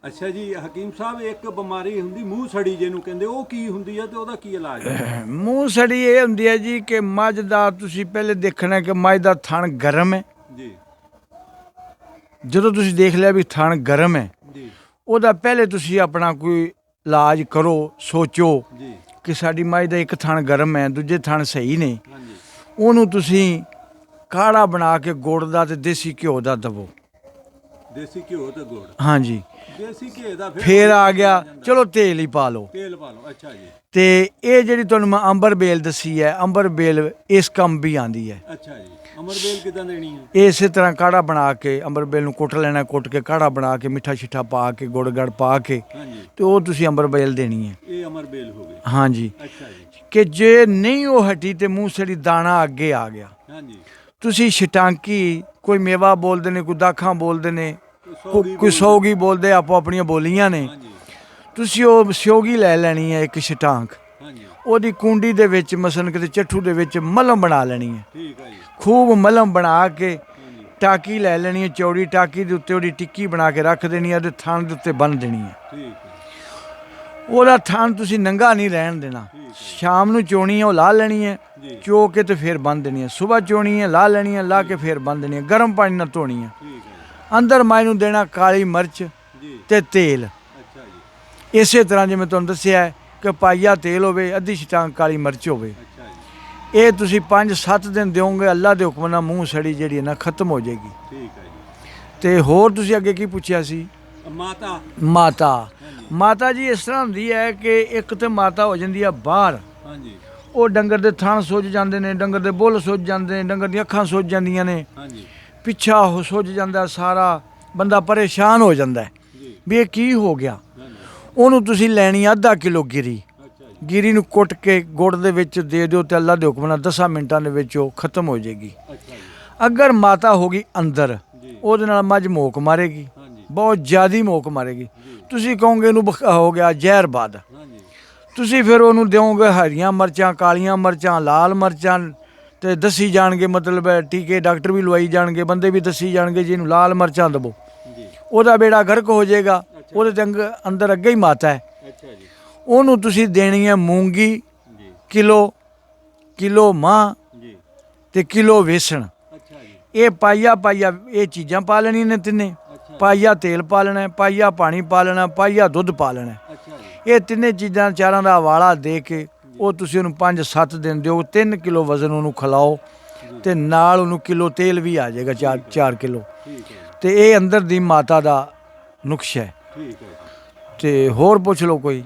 ਅੱਛਾ ਜੀ ਹਕੀਮ ਸਾਹਿਬ, ਇੱਕ ਬਿਮਾਰੀ ਹੁੰਦੀ ਮੂੰਹ ਸੜੀ ਜਿਹਨੂੰ ਕਹਿੰਦੇ, ਉਹ ਕੀ ਹੁੰਦੀ ਹੈ ਤੇ ਉਹਦਾ ਕੀ ਇਲਾਜ ਹੈ? ਮੂੰਹ ਸੜੀ ਇਹ ਹੁੰਦੀ ਹੈ ਜੀ ਕਿ ਮੱਝ ਦਾ ਤੁਸੀਂ ਪਹਿਲੇ ਦੇਖਣਾ ਕਿ ਮੱਝ ਦਾ ਥਣ ਗਰਮ ਹੈ। ਜੀ ਜਦੋਂ ਤੁਸੀਂ ਦੇਖ ਲਿਆ ਵੀ ਥਣ ਗਰਮ ਹੈ, ਜੀ ਉਹਦਾ ਪਹਿਲੇ ਤੁਸੀਂ ਆਪਣਾ ਕੋਈ ਇਲਾਜ ਕਰੋ, ਸੋਚੋ ਜੀ। ਕਿ ਸਾਡੀ ਮੱਝ ਦਾ ਇੱਕ ਥਣ ਗਰਮ ਹੈ, ਦੂਜੇ ਥਣ ਸਹੀ ਨੇ। ਹਾਂਜੀ। ਉਹਨੂੰ ਤੁਸੀਂ ਕਾੜਾ ਬਣਾ ਕੇ ਗੁੜ ਦਾ ਤੇ ਦੇਸੀ ਘਿਓ ਦਾ ਦਵੋ। ਦੇਸੀ ਘਿਓ ਤੇ ਗੁੜ। ਹਾਂਜੀ। ਦੇਸੀ ਘਿਓ ਦਾ ਫੇਰ ਆ ਗਿਆ ਚਲੋ ਤੇਲ ਹੀ ਪਾ ਲਓ। ਤੇਲ ਪਾ ਲਓ। ਅੱਛਾ ਜੀ। ਤੇ ਇਹ ਜਿਹੜੀ ਤੁਹਾਨੂੰ ਮੈਂ ਅੰਬਰ ਬੇਲ ਦੱਸੀ ਹੈ, ਅੰਬਰ ਬੇਲ ਇਸ ਕੰਮ ਵੀ ਆਉਂਦੀ ਹੈ। ਅੱਛਾ ਜੀ। ਅਮਰਬੇਲ ਕਿਦਾਂ ਦੇਣੀ ਹੈ? ਇਸੇ ਤਰ੍ਹਾਂ ਕਾੜਾ ਬਣਾ ਕੇ ਅੰਬਰ ਬੇਲ ਨੂੰ ਕੁੱਟ ਲੈਣਾ, ਕੁੱਟ ਕੇ ਕਾੜਾ ਬਣਾ ਕੇ ਮਿੱਠਾ ਛਿੱਠਾ ਪਾ ਕੇ ਗੁੜ ਗੜ ਪਾ ਕੇ ਹਾਂਜੀ। ਤੇ ਉਹ ਤੁਸੀਂ ਅੰਬਰ ਬੇਲ ਦੇਣੀ ਹੈ। ਇਹ ਅਮਰਬੇਲ ਹੋ ਗਈ। ਹਾਂਜੀ। ਅੱਛਾ ਜੀ। ਕਿ ਜੇ ਨਹੀਂ ਉਹ ਹਟੀ ਤੇ ਮੂੰਹ ਸੜੀ ਦਾਣਾ ਅੱਗੇ ਆ ਗਿਆ, ਹਾਂਜੀ। ਤੁਸੀਂ ਛਟਾਂਕੀ, ਕੋਈ ਮੇਵਾ ਬੋਲਦੇ ਨੇ, ਕੋਈ ਦਾਖਾਂ ਬੋਲਦੇ ਨੇ, ਕੋਈ ਸੌਗੀ ਸੌਗੀ ਬੋਲਦੇ, ਆਪੋ ਆਪਣੀਆਂ ਬੋਲੀਆਂ ਨੇ। ਹਾਂਜੀ। ਤੁਸੀਂ ਉਹ ਸਿਓਗੀ ਲੈ ਲੈਣੀ ਹੈ, ਇੱਕ ਛਟਾਂਕ, ਹਾਂਜੀ। ਉਹਦੀ ਕੁੰਡੀ ਦੇ ਵਿੱਚ ਮਸਲਨ ਕਿਤੇ ਚੱਠੂ ਦੇ ਵਿੱਚ ਮਲਮ ਬਣਾ ਲੈਣੀ ਹੈ। ਠੀਕ ਹੈ ਜੀ। ਖੂਬ ਮਲਮ ਬਣਾ ਕੇ ਹਾਂਜੀ। ਟਾਕੀ ਲੈ ਲੈਣੀ ਹੈ, ਚੌੜੀ ਟਾਕੀ ਦੇ ਉੱਤੇ ਉਹਦੀ ਟਿੱਕੀ ਬਣਾ ਕੇ ਰੱਖ ਦੇਣੀ ਹੈ, ਉਹਦੇ ਥਣ ਦੇ ਉੱਤੇ ਬੰਨ੍ਹ ਦੇਣੀ ਹੈ। ਠੀਕ ਹੈ। ਉਹਦਾ ਥਣ ਤੁਸੀਂ ਨੰਗਾ ਨਹੀਂ ਰਹਿਣ ਦੇਣਾ। ਠੀਕ ਹੈ। ਸ਼ਾਮ ਨੂੰ ਚੋਣੀ ਹੈ, ਉਹ ਲਾ ਲੈਣੀ ਹੈ, ਜੀ। ਚੋ ਕੇ ਤੇ ਫਿਰ ਬੰਨ੍ਹ ਦੇਣੀ ਹੈ। ਸਵੇਰ ਚੋਣੀ ਹੈ, ਲਾ ਲੈਣੀ ਹੈ, ਲਾ ਕੇ ਫਿਰ ਬੰਨ੍ਹ ਦੇਣੀ ਹੈ। ਗਰਮ ਪਾਣੀ ਨਾਲ ਧੋਣੀ ਹੈ। ਠੀਕ ਹੈ ਅੰਦਰ ਮਾਈ ਨੂੰ ਦੇਣਾ ਕਾਲੀ ਮਿਰਚ ਜੀ। ਤੇ ਤੇਲ। ਅੱਛਾ ਜੀ। ਇਸੇ ਤਰ੍ਹਾਂ ਜਿਵੇਂ ਤੁਹਾਨੂੰ ਦੱਸਿਆ ਹੈ ਕਿ ਪਾਈਆ ਤੇਲ ਹੋਵੇ, ਅੱਧੀ ਛਟਾਂਕ ਕਾਲੀ ਮਿਰਚ ਹੋਵੇ। ਅੱਛਾ ਜੀ। ਇਹ ਤੁਸੀਂ 5-7 ਦਿਨ ਦਿਓਗੇ, ਅੱਲਾ ਦੇ ਹੁਕਮ ਨਾਲ ਮੂੰਹ ਸੜੀ ਜਿਹੜੀ ਹੈ ਨਾ ਖਤਮ ਹੋ ਜਾਏਗੀ। ਠੀਕ ਹੈ ਜੀ। ਤੇ ਹੋਰ ਤੁਸੀਂ ਅੱਗੇ ਕੀ ਪੁੱਛਿਆ ਸੀ? ਮਾਤਾ। ਮਾਤਾ। ਹਾਂਜੀ। ਮਾਤਾ ਜੀ ਇਸ ਤਰ੍ਹਾਂ ਹੁੰਦੀ ਹੈ ਕਿ ਇੱਕ ਤੇ ਮਾਤਾ ਹੋ ਜਾਂਦੀ ਹੈ ਬਾਹਰ, ਹਾਂਜੀ। ਉਹ ਡੰਗਰ ਦੇ ਥਣ ਸੁੱਜ ਜਾਂਦੇ ਨੇ, ਡੰਗਰ ਦੇ ਬੁੱਲ ਸੁੱਜ ਜਾਂਦੇ ਨੇ, ਡੰਗਰ ਦੀਆਂ ਅੱਖਾਂ ਸੁੱਜ ਜਾਂਦੀਆਂ ਨੇ, ਹਾਂਜੀ। ਪਿੱਛਾ ਉਹ ਸੁੱਜ ਜਾਂਦਾ, ਸਾਰਾ ਬੰਦਾ ਪਰੇਸ਼ਾਨ ਹੋ ਜਾਂਦਾ ਹੈ ਜੀ। ਵੀ ਇਹ ਕੀ ਹੋ ਗਿਆ। ਹਾਂਜੀ। ਉਹਨੂੰ ਤੁਸੀਂ ਲੈਣੀ ਅੱਧਾ ਕਿਲੋ ਗਿਰੀ। ਅੱਛਾ ਜੀ। ਗਿਰੀ ਨੂੰ ਕੁੱਟ ਕੇ ਗੁੜ ਦੇ ਵਿੱਚ ਦੇ ਦਿਓ ਤੇ ਅੱਲਾ ਦੇ ਹੁਕਮ ਨਾਲ 10 ਮਿੰਟਾਂ ਦੇ ਵਿੱਚ ਉਹ ਖਤਮ ਹੋ ਜਾਏਗੀ। ਅੱਛਾ ਜੀ। ਅਗਰ ਮਾਤਾ ਹੋ ਗਈ ਅੰਦਰ, ਜੀ। ਉਹਦੇ ਨਾਲ ਮੱਝ ਮੋਕ ਮਾਰੇਗੀ, ਹਾਂਜੀ। ਬਹੁਤ ਜ਼ਿਆਦੀ ਮੋਕ ਮਾਰੇਗੀ। ਜੀ। ਤੁਸੀਂ ਕਹੋਗੇ ਇਹਨੂੰ ਹੋ ਗਿਆ ਜ਼ਹਿਰਬਾਦ। ਹਾਂਜੀ। ਤੁਸੀਂ ਫਿਰ ਉਹਨੂੰ ਦਿਓਗੇ ਹਰੀਆਂ ਮਿਰਚਾਂ, ਕਾਲੀਆਂ ਮਿਰਚਾਂ, ਲਾਲ ਮਿਰਚਾਂ ਤੇ ਦੱਸੀ ਜਾਣਗੇ, ਮਤਲਬ ਟੀਕੇ ਡਾਕਟਰ ਵੀ ਲਵਾਈ ਜਾਣਗੇ, ਬੰਦੇ ਵੀ ਦੱਸੀ ਜਾਣਗੇ ਜੀ ਇਹਨੂੰ ਲਾਲ ਮਿਰਚਾਂ ਦੇਵੋ। ਜੀ। ਉਹਦਾ ਬੇੜਾ ਗਰਕ ਹੋ ਜਾਏਗਾ। ਅੱਛਾ। ਉਹਦੇ ਤੇ ਅੰਦਰ ਅੱਗੇ ਹੀ ਮਾਤਾ ਹੈ। ਅੱਛਾ ਜੀ। ਉਹਨੂੰ ਤੁਸੀਂ ਦੇਣੀ ਹੈ ਮੂੰਗੀ ਜੀ। ਕਿਲੋ ਮਾਂ ਜੀ। ਤੇ ਕਿਲੋ ਵੇਸਣ। ਅੱਛਾ ਜੀ। ਇਹ ਪਾਈਆ ਇਹ ਚੀਜ਼ਾਂ ਪਾ ਲੈਣੀਆਂ ਨੇ ਤਿੰਨੇ। ਅੱਛਾ। ਪਾਈਆ ਤੇਲ ਪਾ ਲੈਣਾ, ਪਾਈਆ ਪਾਣੀ ਪਾ ਲੈਣਾ, ਪਾਈਆ ਦੁੱਧ ਪਾ ਲੈਣਾ। ਅੱਛਾ ਜੀ। ਇਹ ਤਿੰਨੇ ਚੀਜ਼ਾਂ ਚਾਰਾਂ ਦਾ ਹਵਾਲਾ ਦੇ ਕੇ ਉਹ ਤੁਸੀਂ ਉਹਨੂੰ 5-7 ਦਿਨ ਦਿਓ। 3 ਕਿਲੋ ਵਜ਼ਨ ਉਹਨੂੰ ਖਿਲਾਓ ਜੀ। ਤੇ ਨਾਲ ਉਹਨੂੰ ਕਿਲੋ ਤੇਲ ਵੀ ਆ ਜਾਏਗਾ, 4 ਕਿਲੋ। ਠੀਕ ਹੈ ਜੀ। ਤੇ ਇਹ ਅੰਦਰ ਦੀ ਮਾਤਾ ਦਾ ਨੁਕਸ਼ ਹੈ। ਠੀਕ ਹੈ ਜੀ। ਤੇ ਹੋਰ ਪੁੱਛ ਲਓ ਕੋਈ।